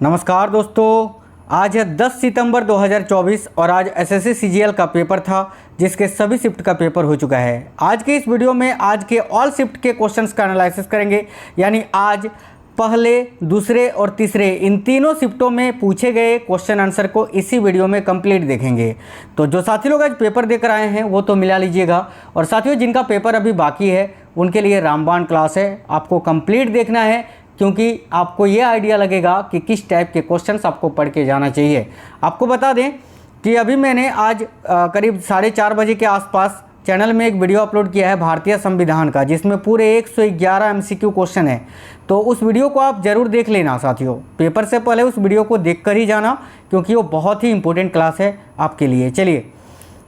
नमस्कार दोस्तों, आज है 10 सितंबर 2024 और आज एसएससी सीजीएल का पेपर था जिसके सभी शिफ्ट का पेपर हो चुका है। आज के इस वीडियो में आज के ऑल शिफ्ट के क्वेश्चंस का एनालिसिस करेंगे, यानी आज पहले, दूसरे और तीसरे इन तीनों शिफ्टों में पूछे गए क्वेश्चन आंसर को इसी वीडियो में कंप्लीट देखेंगे। तो जो साथी लोग आज पेपर देकर आए हैं वो तो मिला लीजिएगा, और साथियों जिनका पेपर अभी बाकी है उनके लिए रामबाण क्लास है, आपको कंप्लीट देखना है क्योंकि आपको ये आइडिया लगेगा कि किस टाइप के क्वेश्चंस आपको पढ़ के जाना चाहिए। आपको बता दें कि अभी मैंने आज करीब 4:30 बजे के आसपास चैनल में एक वीडियो अपलोड किया है भारतीय संविधान का, जिसमें पूरे 111 MCQ क्वेश्चन है। तो उस वीडियो को आप ज़रूर देख लेना साथियों, पेपर से पहले उस वीडियो को देख कर ही जाना क्योंकि वो बहुत ही इंपॉर्टेंट क्लास है आपके लिए। चलिए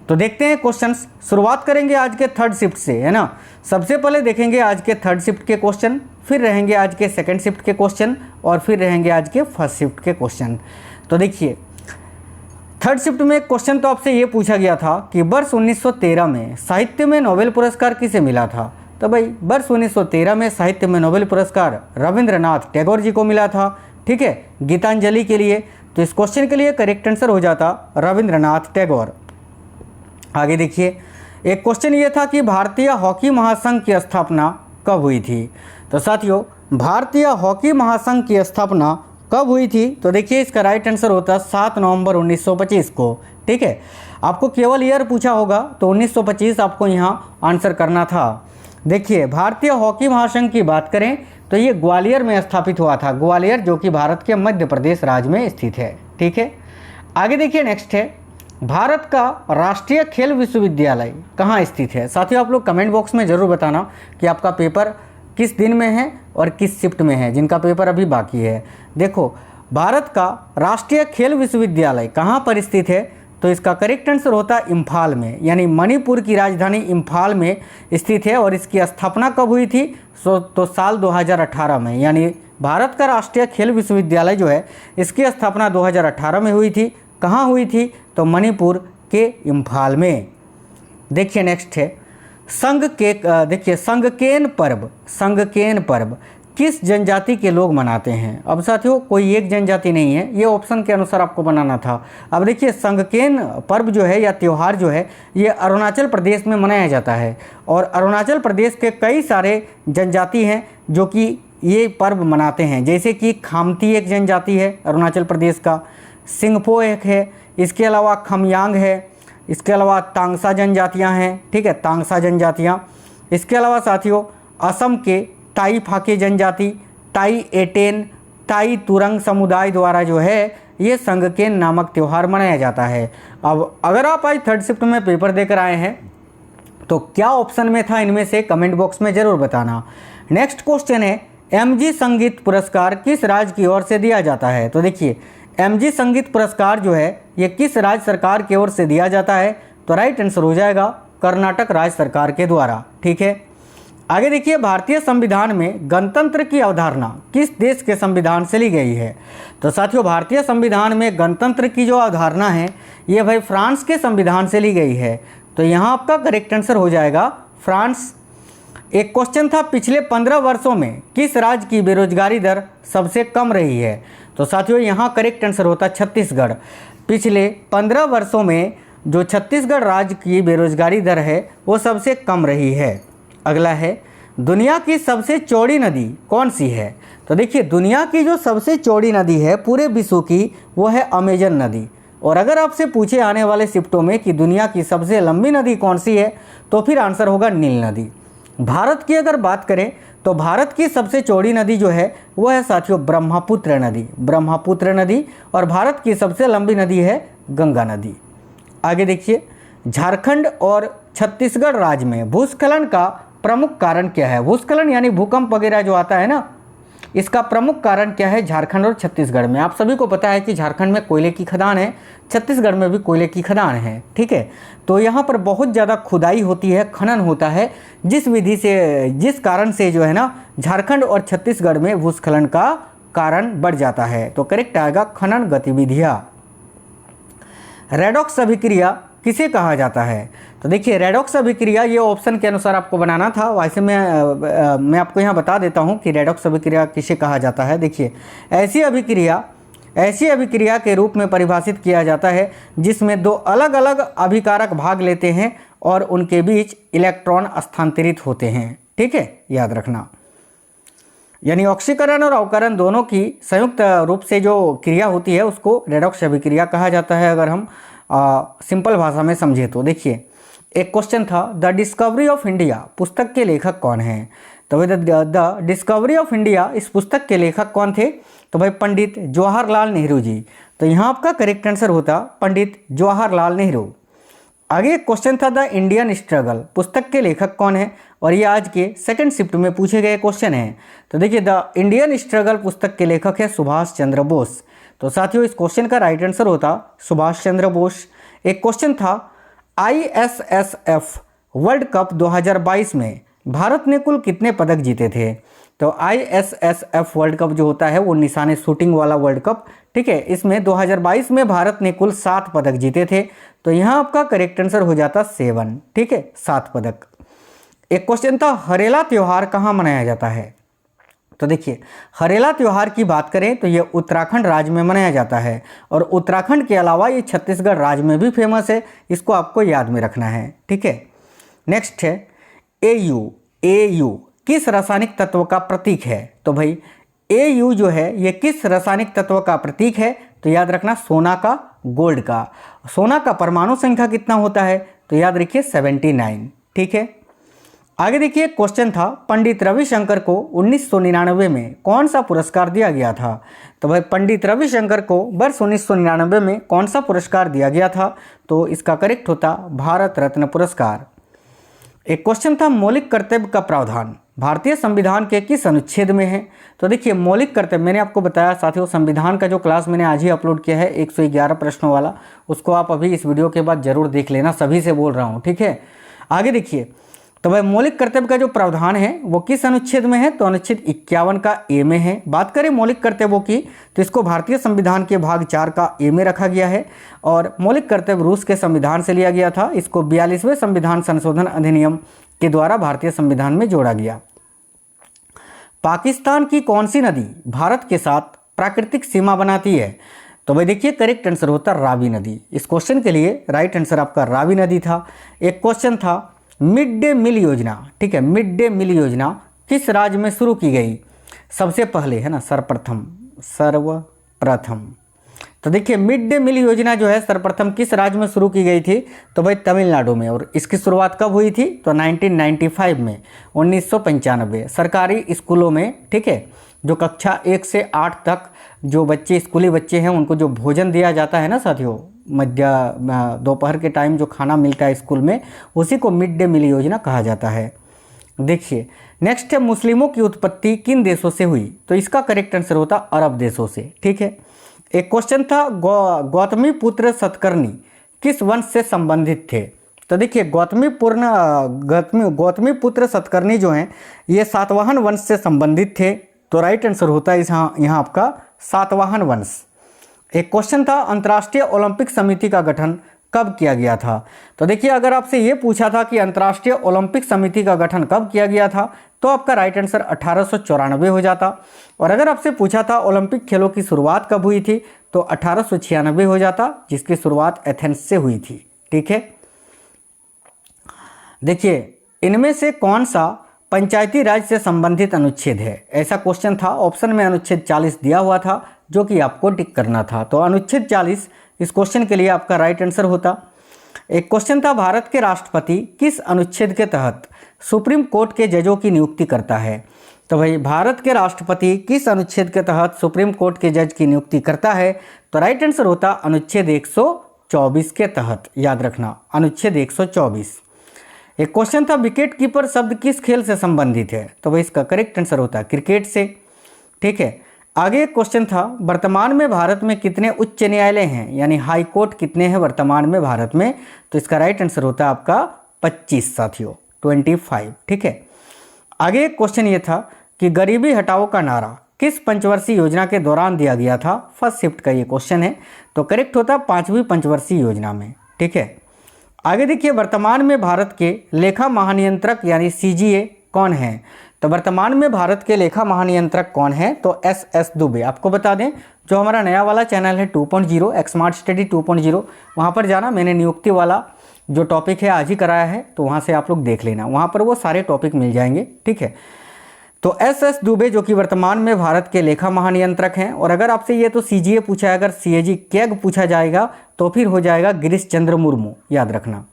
तो देखते हैं क्वेश्चंस। शुरुआत करेंगे आज के थर्ड शिफ्ट से, है ना। सबसे पहले देखेंगे आज के थर्ड शिफ्ट के क्वेश्चन, फिर रहेंगे आज के सेकंड शिफ्ट के क्वेश्चन और फिर रहेंगे आज के फर्स्ट शिफ्ट के क्वेश्चन। तो देखिए थर्ड शिफ्ट में क्वेश्चन तो आपसे ये पूछा गया था कि वर्ष 1913 में साहित्य में नोबेल पुरस्कार किसे मिला था। तो भाई वर्ष 1913 में साहित्य में नोबेल पुरस्कार रविंद्रनाथ टैगोर जी को मिला था, ठीक है, गीतांजलि के लिए। तो इस क्वेश्चन के लिए करेक्ट आंसर हो जाता रविंद्रनाथ टैगोर। आगे देखिए, एक क्वेश्चन ये था कि भारतीय हॉकी महासंघ की स्थापना कब हुई थी। तो साथियों भारतीय हॉकी महासंघ की स्थापना कब हुई थी, तो देखिए इसका राइट आंसर होता 7 नवंबर 1925 को, ठीक है। आपको केवल ईयर पूछा होगा तो 1925 आपको यहाँ आंसर करना था। देखिए भारतीय हॉकी महासंघ की बात करें तो ये ग्वालियर में स्थापित हुआ था, ग्वालियर जो कि भारत के मध्य प्रदेश राज्य में स्थित है, ठीक है। आगे देखिए नेक्स्ट है, भारत का राष्ट्रीय खेल विश्वविद्यालय कहाँ स्थित है। साथियों आप लोग कमेंट बॉक्स में ज़रूर बताना कि आपका पेपर किस दिन में है और किस शिफ्ट में है, जिनका पेपर अभी बाकी है। देखो भारत का राष्ट्रीय खेल विश्वविद्यालय कहाँ पर स्थित है, तो इसका करेक्ट आंसर होता है इम्फाल में, यानी मणिपुर की राजधानी इम्फाल में स्थित है। और इसकी स्थापना कब हुई थी, तो साल 2018 में, यानी भारत का राष्ट्रीय खेल विश्वविद्यालय जो है इसकी स्थापना 2018 में हुई थी। कहाँ हुई थी, तो मणिपुर के इम्फाल में। देखिए नेक्स्ट है संगकेन पर्व किस जनजाति के लोग मनाते हैं। अब साथियों कोई एक जनजाति नहीं है, ये ऑप्शन के अनुसार आपको बनाना था। अब देखिए संगकेन पर्व जो है या त्यौहार जो है ये अरुणाचल प्रदेश में मनाया जाता है, और अरुणाचल प्रदेश के कई सारे जनजाति हैं जो कि ये पर्व मनाते हैं, जैसे कि खामती एक जनजाति है अरुणाचल प्रदेश का, सिंगपो एक है, इसके अलावा खमयांग है, इसके अलावा तांगसा जनजातियां हैं, ठीक है, तांगसा जनजातियां। इसके अलावा साथियों असम के ताई फाके जनजाति, ताई एटेन, ताई तुरंग समुदाय द्वारा जो है ये संगकेन नामक त्यौहार मनाया जाता है। अब अगर आप आज थर्ड शिफ्ट में पेपर देकर आए हैं तो क्या ऑप्शन में था इनमें से कमेंट बॉक्स में ज़रूर बताना। नेक्स्ट क्वेश्चन है, MG संगीत पुरस्कार किस राज्य की ओर से दिया जाता है। तो देखिए MG संगीत पुरस्कार जो है ये किस राज्य सरकार की ओर से दिया जाता है, तो राइट आंसर हो जाएगा कर्नाटक राज्य सरकार के द्वारा, ठीक है। आगे देखिए भारतीय संविधान में गणतंत्र की अवधारणा किस देश के संविधान से ली गई है। तो साथियों भारतीय संविधान में गणतंत्र की जो अवधारणा है ये भाई फ्रांस के संविधान से ली गई है, तो यहाँ आपका करेक्ट आंसर हो जाएगा फ्रांस। एक क्वेश्चन था पिछले 15 वर्षों में किस राज्य की बेरोजगारी दर सबसे कम रही है। तो साथियों यहाँ करेक्ट आंसर होता छत्तीसगढ़। पिछले 15 वर्षों में जो छत्तीसगढ़ राज्य की बेरोजगारी दर है वो सबसे कम रही है। अगला है दुनिया की सबसे चौड़ी नदी कौन सी है। तो देखिए दुनिया की जो सबसे चौड़ी नदी है पूरे विश्व की वो है अमेजन नदी। और अगर आपसे पूछे आने वाले शिफ्टों में कि दुनिया की सबसे लंबी नदी कौन सी है तो फिर आंसर होगा नील नदी। भारत की अगर बात करें तो भारत की सबसे चौड़ी नदी जो है वो है साथियों ब्रह्मपुत्र नदी, ब्रह्मपुत्र नदी। और भारत की सबसे लंबी नदी है गंगा नदी। आगे देखिए झारखंड और छत्तीसगढ़ राज्य में भूस्खलन का प्रमुख कारण क्या है। भूस्खलन यानी भूकंप वगैरह जो आता है ना, इसका प्रमुख कारण क्या है झारखंड और छत्तीसगढ़ में। आप सभी को पता है कि झारखंड में कोयले की खदान है, छत्तीसगढ़ में भी कोयले की खदान है, ठीक है। तो यहाँ पर बहुत ज़्यादा खुदाई होती है, खनन होता है, जिस कारण से जो है ना झारखंड और छत्तीसगढ़ में भूस्खलन का कारण बढ़ जाता है। तो करेक्ट आएगा खनन गतिविधियाँ। रेडॉक्स अभिक्रिया किसे कहा जाता है। तो देखिए रेडॉक्स अभिक्रिया ये ऑप्शन के अनुसार आपको बनाना था, वैसे मैं आपको यहाँ बता देता हूँ कि रेडॉक्स अभिक्रिया किसे कहा जाता है। देखिए ऐसी अभिक्रिया ऐसी अभिक्रिया के रूप में परिभाषित किया जाता है जिसमें दो अलग अलग अभिकारक भाग लेते हैं और उनके बीच इलेक्ट्रॉन स्थानांतरित होते हैं। ठीक है, याद रखना। यानी ऑक्सीकरण और अवकरण दोनों की संयुक्त रूप से जो क्रिया होती है उसको रेडॉक्स अभिक्रिया कहा जाता है, अगर हम सिंपल भाषा में समझे तो। देखिए, एक क्वेश्चन था, द डिस्कवरी ऑफ इंडिया पुस्तक के लेखक कौन हैं? तो भाई द डिस्कवरी ऑफ इंडिया इस पुस्तक के लेखक कौन थे? तो भाई पंडित जवाहरलाल नेहरू जी। तो यहाँ आपका करेक्ट आंसर होता पंडित जवाहरलाल नेहरू। आगे एक क्वेश्चन था, द इंडियन स्ट्रगल पुस्तक के लेखक कौन है? और ये आज के सेकंड शिफ्ट में पूछे गए क्वेश्चन हैं। तो देखिए, द इंडियन स्ट्रगल पुस्तक के लेखक है सुभाष चंद्र बोस। तो साथियों, इस क्वेश्चन का राइट आंसर होता सुभाष चंद्र बोस। एक क्वेश्चन था, ISSF वर्ल्ड कप 2022 में भारत ने कुल कितने पदक जीते थे? तो ISSF वर्ल्ड कप जो होता है वो निशाने शूटिंग वाला वर्ल्ड कप, ठीक है, इसमें 2022 में भारत ने कुल 7 पदक जीते थे। तो यहाँ आपका करेक्ट आंसर हो जाता 7, ठीक है, 7 पदक। एक क्वेश्चन था, हरेला त्यौहार कहाँ मनाया जाता है? तो देखिए, हरेला त्यौहार की बात करें तो ये उत्तराखंड राज्य में मनाया जाता है और उत्तराखंड के अलावा ये छत्तीसगढ़ राज्य में भी फेमस है, इसको आपको याद में रखना है। ठीक है, नेक्स्ट है AU किस रासायनिक तत्व का प्रतीक है? तो भाई AU जो है ये किस रासायनिक तत्व का प्रतीक है? तो याद रखना सोना का, गोल्ड का। सोना का परमाणु संख्या कितना होता है? तो याद रखिए 79। ठीक है, आगे देखिए, क्वेश्चन था, पंडित रविशंकर को 1999 में कौन सा पुरस्कार दिया गया था? तो भाई पंडित रविशंकर को वर्ष 1999 में कौन सा पुरस्कार दिया गया था? तो इसका करेक्ट होता भारत रत्न पुरस्कार। एक क्वेश्चन था, मौलिक कर्तव्य का प्रावधान भारतीय संविधान के किस अनुच्छेद में है? तो देखिए, मौलिक कर्तव्य मैंने आपको बताया साथियों, संविधान का जो क्लास मैंने आज ही अपलोड किया है 111 प्रश्नों वाला, उसको आप अभी इस वीडियो के बाद जरूर देख लेना, सभी से बोल रहा हूँ। ठीक है, आगे देखिए, तो भाई मौलिक कर्तव्य का जो प्रावधान है वो किस अनुच्छेद में है? तो अनुच्छेद 51 का A में है। बात करें मौलिक कर्तव्यों की तो इसको भारतीय संविधान के भाग 4 का A में रखा गया है और मौलिक कर्तव्य रूस के संविधान से लिया गया था। इसको 42वें संविधान संशोधन अधिनियम के द्वारा भारतीय संविधान में जोड़ा गया। पाकिस्तान की कौन सी नदी भारत के साथ प्राकृतिक सीमा बनाती है? तो भाई देखिए, करेक्ट आंसर होता रावी नदी। इस क्वेश्चन के लिए राइट आंसर आपका रावी नदी था। एक क्वेश्चन था, मिड डे मील योजना, ठीक है, मिड डे मील योजना किस राज्य में शुरू की गई? सबसे पहले है ना, सर्वप्रथम। तो देखिए, मिड डे मील योजना जो है सर्वप्रथम किस राज्य में शुरू की गई थी? तो भाई तमिलनाडु में। और इसकी शुरुआत कब हुई थी? तो 1995 में, 1995 सरकारी स्कूलों में, ठीक है, जो कक्षा 1 से 8 तक जो बच्चे, स्कूली बच्चे हैं, उनको जो भोजन दिया जाता है ना साथियों, दोपहर के टाइम जो खाना मिलता है स्कूल में, उसी को मिड डे मील योजना कहा जाता है। देखिए, नेक्स्ट है, मुस्लिमों की उत्पत्ति किन देशों से हुई? तो इसका करेक्ट आंसर होता अरब देशों से। ठीक है, एक क्वेश्चन था, गौतमी पुत्र सतकर्णी किस वंश से संबंधित थे? तो देखिए, गौतमी पुत्र सतकर्णी जो हैं ये सातवाहन वंश से संबंधित थे। तो राइट आंसर होता है यहाँ आपका सातवाहन वंश। एक क्वेश्चन था, अंतर्राष्ट्रीय ओलंपिक समिति का गठन कब किया गया था? तो देखिए, अगर आपसे ये पूछा था कि अंतर्राष्ट्रीय ओलंपिक समिति का गठन कब किया गया था, तो आपका राइट आंसर 1894 हो जाता। और अगर आपसे पूछा था ओलंपिक खेलों की शुरुआत कब हुई थी, तो 1896 हो जाता, जिसकी शुरुआत एथेंस से हुई थी। ठीक है, देखिए, इनमें से कौन सा पंचायती राज से संबंधित अनुच्छेद है? ऐसा क्वेश्चन था, ऑप्शन में अनुच्छेद 40 दिया हुआ था जो कि आपको टिक करना था। तो अनुच्छेद 40 इस क्वेश्चन के लिए आपका राइट आंसर होता। एक क्वेश्चन था, भारत के राष्ट्रपति किस अनुच्छेद के तहत सुप्रीम कोर्ट के जजों की नियुक्ति करता है? तो भाई भारत के राष्ट्रपति किस अनुच्छेद के तहत सुप्रीम कोर्ट के जज की नियुक्ति करता है? तो राइट आंसर होता अनुच्छेद 124 के तहत, याद रखना, अनुच्छेद 124। एक क्वेश्चन था, विकेट कीपर शब्द किस खेल से संबंधित है? तो भाई इसका करेक्ट आंसर होता क्रिकेट से। ठीक है, आगे एक क्वेश्चन था, वर्तमान में भारत में कितने उच्च न्यायालय हैं, यानी हाई कोर्ट कितने हैं वर्तमान में भारत में? तो इसका राइट आंसर होता है आपका 25 साथियों, 25। ठीक है, आगे एक क्वेश्चन ये था कि गरीबी हटाओ का नारा किस पंचवर्षीय योजना के दौरान दिया गया था? फर्स्ट शिफ्ट का ये क्वेश्चन है, तो करेक्ट होता 5वीं पंचवर्षीय योजना में। ठीक है, आगे देखिए, वर्तमान में भारत के लेखा महानियंत्रक यानी CGA कौन है? तो वर्तमान में भारत के लेखा महानियंत्रक कौन है? तो एस दुबे। आपको बता दें जो हमारा नया वाला चैनल है 2.0 एक्समार्ट स्टडी 2.0, वहाँ पर जाना, मैंने नियुक्ति वाला जो टॉपिक है आज ही कराया है, तो वहाँ से आप लोग देख लेना, वहाँ पर वो सारे टॉपिक मिल जाएंगे, ठीक है। तो एस दुबे जो कि वर्तमान में भारत के लेखा महानियंत्रक हैं। और अगर आपसे ये तो सीजीए पूछा है, अगर सीएजी कैग पूछा जाएगा तो फिर हो जाएगा गिरीश चंद्र मुर्मू, याद रखना।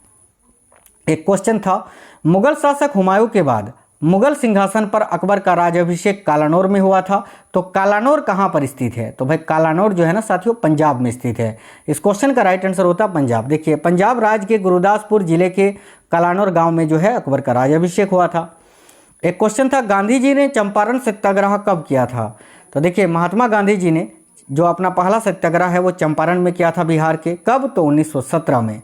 एक क्वेश्चन था, मुगल शासक हुमायूं के बाद मुगल सिंहासन पर अकबर का राज्याभिषेक कालानौर में हुआ था, तो कालानौर कहाँ पर स्थित है? तो भाई कालानौर जो है ना साथियों पंजाब में स्थित है। इस क्वेश्चन का राइट आंसर होता है पंजाब। देखिए पंजाब राज्य के गुरदासपुर जिले के कालानौर गांव में जो है अकबर का राज्याभिषेक हुआ था। एक क्वेश्चन था, गांधी जी ने चंपारण सत्याग्रह कब किया था? तो देखिए महात्मा गांधी जी ने जो अपना पहला सत्याग्रह है वो चंपारण में किया था बिहार के, कब? तो 1917 में।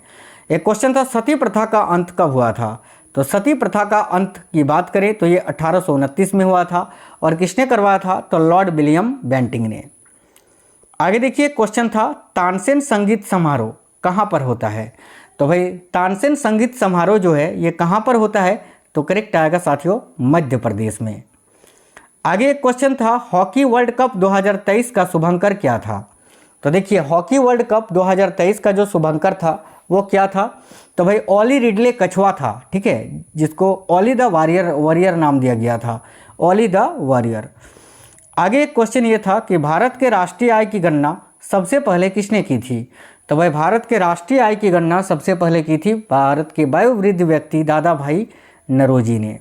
एक क्वेश्चन था, सती प्रथा का अंत कब हुआ था? तो सती प्रथा का अंत की बात करें तो ये 1829 में हुआ था। और किसने करवाया था? तो लॉर्ड विलियम बेंटिंग ने। आगे देखिए क्वेश्चन था, तानसेन संगीत समारोह कहाँ पर होता है? तो भाई तानसेन संगीत समारोह जो है ये कहाँ पर होता है? तो करेक्ट आएगा साथियों मध्य प्रदेश में। आगे एक क्वेश्चन था, हॉकी वर्ल्ड कप 2023 का शुभंकर क्या था? तो देखिए हॉकी वर्ल्ड कप 2023 का जो शुभंकर था वो क्या था? तो भाई ओली रिडले कछुआ था, ठीक है, जिसको ओली द वॉरियर नाम दिया गया था, ओली द वॉरियर। आगे एक क्वेश्चन ये था कि भारत के राष्ट्रीय आय की गणना सबसे पहले किसने की थी? तो भाई भारत के राष्ट्रीय आय की गणना सबसे पहले की थी भारत के वयोवृद्ध व्यक्ति दादा भाई नरोजी ने।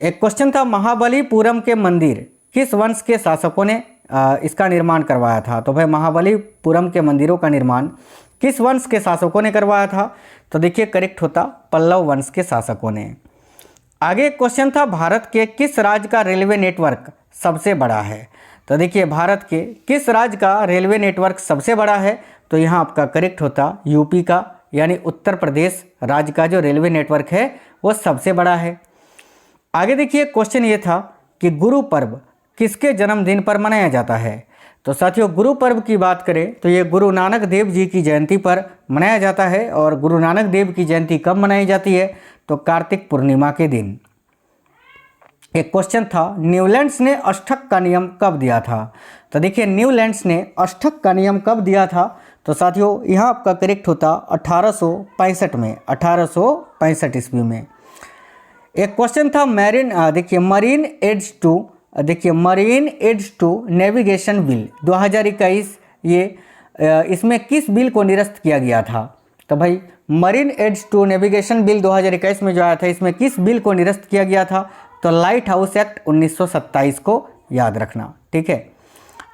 एक क्वेश्चन था, महाबलीपुरम के मंदिर किस वंश के शासकों ने इसका निर्माण करवाया था? तो भाई महाबलीपुरम के मंदिरों का निर्माण किस वंश के शासकों ने करवाया था? तो देखिए करेक्ट होता पल्लव वंश के शासकों ने। आगे एक क्वेश्चन था, भारत के किस राज्य का रेलवे नेटवर्क सबसे बड़ा है? तो देखिए भारत के किस राज्य का रेलवे नेटवर्क सबसे बड़ा है? तो यहाँ आपका करेक्ट होता यूपी का, यानी उत्तर प्रदेश राज्य का जो रेलवे नेटवर्क है वो सबसे बड़ा है। आगे देखिए क्वेश्चन ये था कि गुरु पर्व किसके जन्मदिन पर मनाया जाता है? तो साथियों गुरु पर्व की बात करें तो ये गुरु नानक देव जी की जयंती पर मनाया जाता है। और गुरु नानक देव की जयंती कब मनाई जाती है? तो कार्तिक पूर्णिमा के दिन। एक क्वेश्चन था, न्यूलैंड्स ने अष्टक का नियम कब दिया था? तो देखिए न्यूलैंड्स ने अष्टक का नियम कब दिया था? तो साथियों यहाँ आपका करेक्ट होता 1865 में, 1865 ईस्वी में। एक क्वेश्चन था marine aids to navigation bill 2021, ये इसमें किस बिल को निरस्त किया गया था? तो भाई marine aids to navigation bill 2021 में जो आया था इसमें किस बिल को निरस्त किया गया था? तो लाइट हाउस एक्ट 1927 को याद रखना, ठीक है।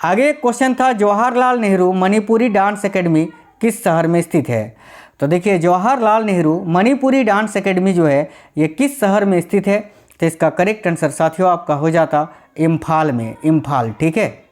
आगे एक क्वेश्चन था, जवाहरलाल नेहरू मणिपुरी डांस एकेडमी किस शहर में स्थित है? तो देखिए जवाहरलाल नेहरू मणिपुरी डांस एकेडमी जो है ये किस शहर में स्थित है? तो इसका करेक्ट आंसर साथियों आपका हो जाता इम्फाल में, इम्फाल, ठीक है।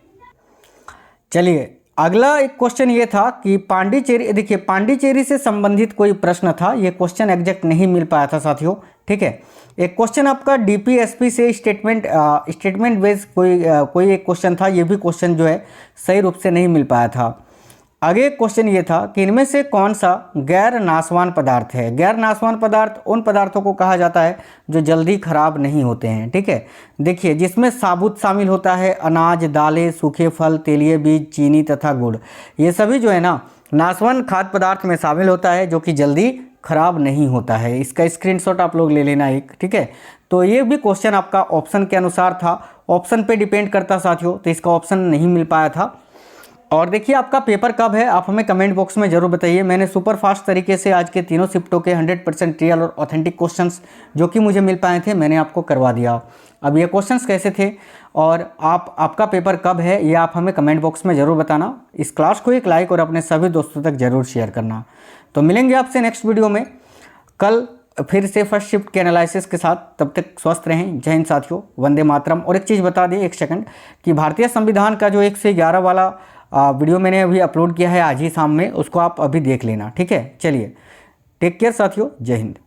चलिए अगला एक क्वेश्चन ये था कि पांडिचेरी, देखिए पांडिचेरी से संबंधित कोई प्रश्न था, ये क्वेश्चन एग्जैक्ट नहीं मिल पाया था साथियों, ठीक है। एक क्वेश्चन आपका डीपीएसपी से स्टेटमेंट बेस्ड कोई एक क्वेश्चन था, ये भी क्वेश्चन जो है सही रूप से नहीं मिल पाया था। आगे एक क्वेश्चन ये था कि इनमें से कौन सा गैर नाशवान पदार्थ है? गैर नाशवान पदार्थ उन पदार्थों को कहा जाता है जो जल्दी खराब नहीं होते हैं, ठीक है। देखिए जिसमें साबुत शामिल होता है, अनाज, दालें, सूखे फल, तेलीय बीज, चीनी तथा गुड़, ये सभी जो है ना नाशवान खाद्य पदार्थ में शामिल होता है जो कि जल्दी खराब नहीं होता है। इसका स्क्रीनशॉट आप लोग ले लेना एक, ठीक है। तो ये भी क्वेश्चन आपका ऑप्शन के अनुसार था, ऑप्शन पे डिपेंड करता साथियों, तो इसका ऑप्शन नहीं मिल पाया था। और देखिए आपका पेपर कब है आप हमें कमेंट बॉक्स में ज़रूर बताइए। मैंने सुपर फास्ट तरीके से आज के तीनों शिफ्टों के 100% रियल और ऑथेंटिक क्वेश्चंस जो कि मुझे मिल पाए थे मैंने आपको करवा दिया। अब ये क्वेश्चंस कैसे थे और आपका पेपर कब है ये आप हमें कमेंट बॉक्स में ज़रूर बताना। इस क्लास को एक लाइक और अपने सभी दोस्तों तक ज़रूर शेयर करना। तो मिलेंगे आपसे नेक्स्ट वीडियो में कल फिर से फर्स्ट शिफ्ट के एनालिसिस के साथ। तब तक स्वस्थ रहें। जय हिंद साथियों, वंदे मातरम। और एक चीज़ बता दें, एक सेकंड, कि भारतीय संविधान का जो 1 से 11 वाला वीडियो मैंने अभी अपलोड किया है आज ही शाम में, उसको आप अभी देख लेना, ठीक है। चलिए टेक केयर साथियों, जय हिंद।